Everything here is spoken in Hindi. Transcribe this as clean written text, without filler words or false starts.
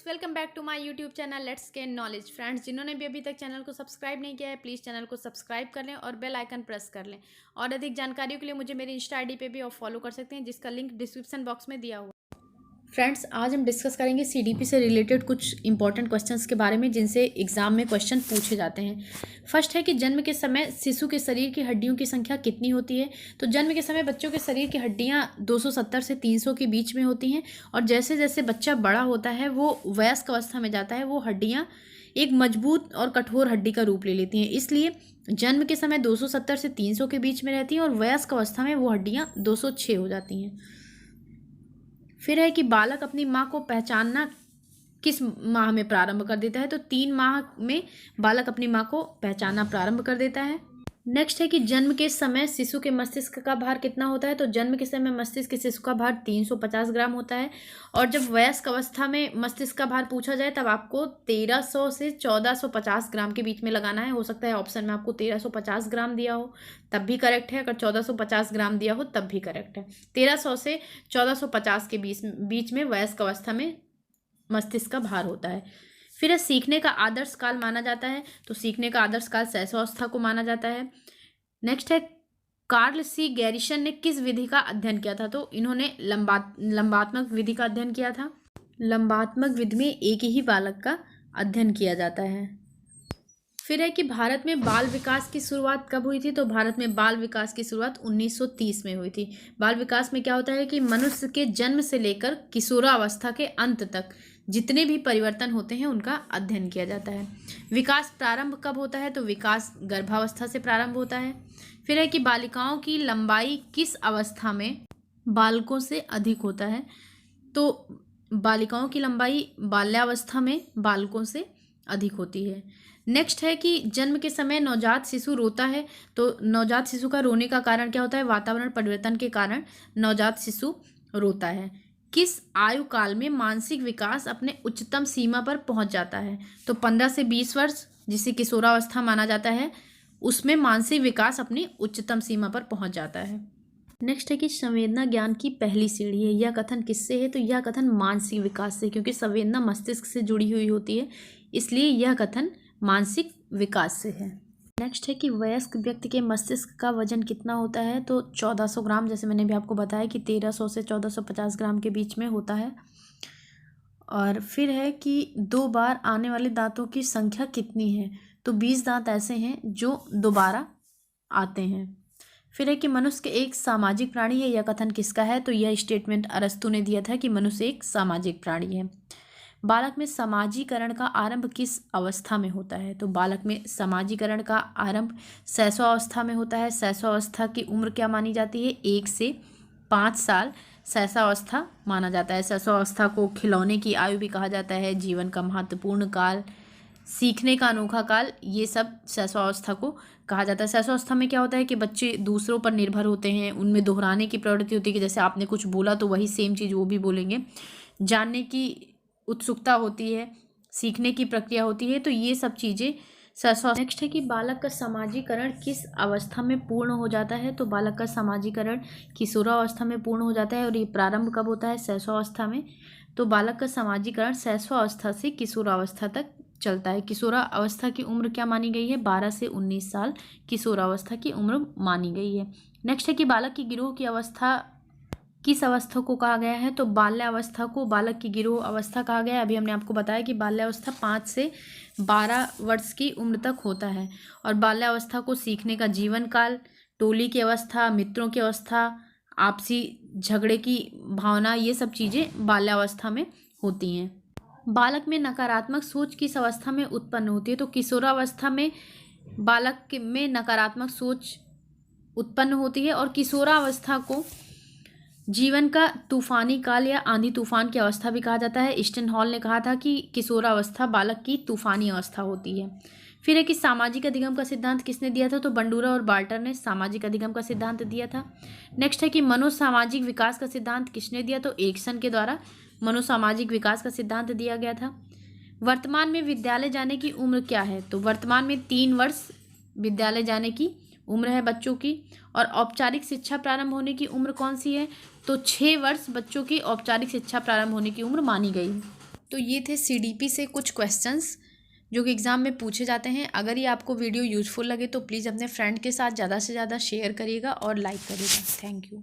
Friends, welcome back to my YouTube channel let's gain knowledge. Friends, जिन्होंने भी अभी तक चैनल को सब्सक्राइब नहीं किया है प्लीज़ चैनल को सब्सक्राइब कर लें और बेल आइकन प्रेस कर लें। और अधिक जानकारियों के लिए मुझे मेरी इंस्टा आईडी पे भी आप फॉलो कर सकते हैं, जिसका लिंक डिस्क्रिप्शन बॉक्स में दिया हुआ है। फ्रेंड्स, आज हम डिस्कस करेंगे सीडीपी से रिलेटेड कुछ इंपॉर्टेंट क्वेश्चंस के बारे में जिनसे एग्जाम में क्वेश्चन पूछे जाते हैं। फर्स्ट है कि जन्म के समय शिशु के शरीर की हड्डियों की संख्या कितनी होती है। तो जन्म के समय बच्चों के शरीर की हड्डियां 270 से 300 के बीच में होती हैं और जैसे जैसे बच्चा बड़ा होता है वो वयस्क अवस्था में जाता है वो हड्डियां एक मजबूत और कठोर हड्डी का रूप ले लेती हैं। इसलिए जन्म के समय 270 से 300 के बीच में रहती हैं और वयस्क अवस्था में वो हड्डियां 206 हो जाती हैं। फिर है कि बालक अपनी माँ को पहचानना किस माह में प्रारंभ कर देता है। तो 3 माह में बालक अपनी माँ को पहचानना प्रारंभ कर देता है। नेक्स्ट है कि जन्म के समय शिशु के मस्तिष्क का भार कितना होता है। तो जन्म के समय मस्तिष्क के शिशु का भार 350 ग्राम होता है और जब वयस्क अवस्था में मस्तिष्क का भार पूछा जाए तब आपको 1300 से 1450 ग्राम के बीच में लगाना है। हो सकता है ऑप्शन में आपको 1350 ग्राम दिया हो तब भी करेक्ट है, अगर 1450 ग्राम दिया हो तब भी करेक्ट है। 1300 से 1450 के बीच में वयस्क अवस्था में मस्तिष्क का भार होता है। फिर है सीखने का आदर्श काल माना जाता है। तो सीखने का आदर्श काल शैशवावस्था को माना जाता है। नेक्स्ट है कार्ल सी गैरिसन ने किस विधि का अध्ययन किया था। तो इन्होंने लंबात्मक विधि का अध्ययन किया था। लंबात्मक विधि में एक ही बालक का अध्ययन किया जाता है। फिर है कि भारत में बाल विकास की शुरुआत कब हुई थी। तो भारत में बाल विकास की शुरुआत 1930 में हुई थी। बाल विकास में क्या होता है कि मनुष्य के जन्म से लेकर किशोरावस्था के अंत तक जितने भी परिवर्तन होते हैं उनका अध्ययन किया जाता है। विकास प्रारंभ कब होता है। तो विकास गर्भावस्था से प्रारंभ होता है। फिर है कि बालिकाओं की लंबाई किस अवस्था में बालकों से अधिक होता है। तो बालिकाओं की लंबाई बाल्यावस्था में बालकों से अधिक होती है। नेक्स्ट है कि जन्म के समय नवजात शिशु रोता है। तो नवजात शिशु का रोने का कारण क्या होता है। वातावरण परिवर्तन के कारण नवजात शिशु रोता है। किस आयु काल में मानसिक विकास अपने उच्चतम सीमा पर पहुंच जाता है। तो 15 से 20 वर्ष जिसे किशोरावस्था माना जाता है उसमें मानसिक विकास अपनी उच्चतम सीमा पर पहुंच जाता है। नेक्स्ट है कि संवेदना ज्ञान की पहली सीढ़ी है। यह कथन किससे है। तो यह कथन मानसिक विकास से, क्योंकि संवेदना मस्तिष्क से जुड़ी हुई होती है इसलिए यह कथन मानसिक विकास से है। नेक्स्ट है कि वयस्क व्यक्ति के मस्तिष्क का वजन कितना होता है। तो 1400 ग्राम, जैसे मैंने भी आपको बताया कि 1300 से 1450 ग्राम के बीच में होता है। और फिर है कि 2 बार आने वाले दांतों की संख्या कितनी है। तो 20 दांत ऐसे हैं जो दोबारा आते हैं। फिर है कि मनुष्य एक सामाजिक प्राणी है। यह कथन किसका है। तो यह स्टेटमेंट अरस्तु ने दिया था कि मनुष्य एक सामाजिक प्राणी है। बालक में समाजीकरण का आरंभ किस अवस्था में होता है। तो बालक में समाजीकरण का आरंभ शैशवावस्था में होता है। शैशवावस्था की उम्र क्या मानी जाती है। 1 से 5 साल शैशवावस्था माना जाता है। शैशवावस्था को खिलौने की आयु भी कहा जाता है, जीवन का महत्वपूर्ण काल, सीखने का अनोखा काल, ये सब शैशवावस्था को कहा जाता है। शैशवावस्था में क्या होता है कि बच्चे दूसरों पर निर्भर होते हैं, उनमें दोहराने की प्रवृत्ति होती है कि जैसे आपने कुछ बोला तो वही सेम चीज़ वो भी बोलेंगे, जानने की उत्सुकता होती है, सीखने की प्रक्रिया होती है। तो ये सब चीज़ें शैशव। नेक्स्ट है कि बालक का समाजीकरण किस अवस्था में पूर्ण हो जाता है। तो बालक का समाजीकरण किशोरावस्था में पूर्ण हो जाता है और ये प्रारंभ कब होता है। शैशवावस्था में। तो बालक का समाजीकरण शैशवावस्था से किशोरावस्था तक चलता है। किशोरावस्था की उम्र क्या मानी गई है। 12 से 19 साल किशोरावस्था की उम्र मानी गई है। नेक्स्ट है कि बालक की गिरोह की अवस्था किस अवस्था को कहा गया है। तो बाल्यावस्था को बालक की गिरोह अवस्था कहा गया है। अभी हमने आपको बताया कि बाल्यावस्था 5 से 12 वर्ष की उम्र तक होता है और बाल्यावस्था को सीखने का जीवन काल, टोली की अवस्था, मित्रों की अवस्था, आपसी झगड़े की भावना, ये सब चीज़ें बाल्यावस्था में होती हैं। बालक में नकारात्मक सोच किस अवस्था में उत्पन्न होती है। तो किशोरावस्था में बालक में नकारात्मक सोच उत्पन्न होती है और किशोरावस्था को जीवन का तूफानी काल या आंधी तूफान की अवस्था भी कहा जाता है। ईस्टर्न हॉल ने कहा था कि किशोरावस्था बालक की तूफानी अवस्था होती है। फिर है कि सामाजिक अधिगम का सिद्धांत किसने दिया था। तो बंडूरा और बाल्टर ने सामाजिक अधिगम का सिद्धांत दिया था। नेक्स्ट है कि मनोसामाजिक विकास का सिद्धांत किसने दिया। तो एरिक्सन के द्वारा मनोसामाजिक विकास का सिद्धांत दिया गया था। वर्तमान में विद्यालय जाने की उम्र क्या है। तो वर्तमान में 3 वर्ष विद्यालय जाने की उम्र है बच्चों की। और औपचारिक शिक्षा प्रारंभ होने की उम्र कौन सी है। तो 6 वर्ष बच्चों की औपचारिक शिक्षा प्रारंभ होने की उम्र मानी गई है। तो ये थे CDP से कुछ क्वेश्चंस जो कि एग्ज़ाम में पूछे जाते हैं। अगर ये आपको वीडियो यूज़फुल लगे तो प्लीज़ अपने फ्रेंड के साथ ज़्यादा से ज़्यादा शेयर करिएगा और लाइक करिएगा। Thank you.